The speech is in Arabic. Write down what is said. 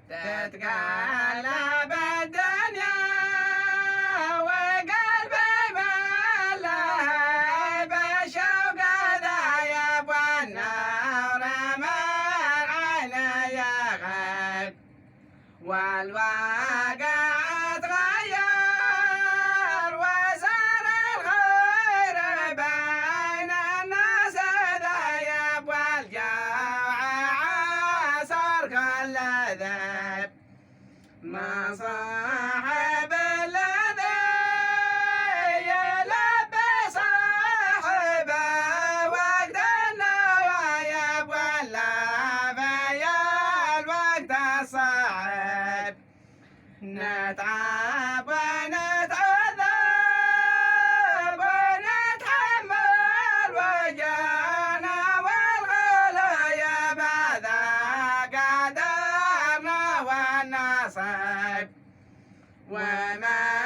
تتقلب الدنيا وقلبي ملهى بشوق ذايب والنار من عيني غيب والواقع تغير وصار الخير بين الناس ذايب والجوع عصر كل ذيب ما صاحب الذي يلبي صاحبه وقت النوايب ولا في الوقت الصعب نتعب ونتعذب ونتحمل وجعنا والغلايب هذا قدرنا والنصيب وما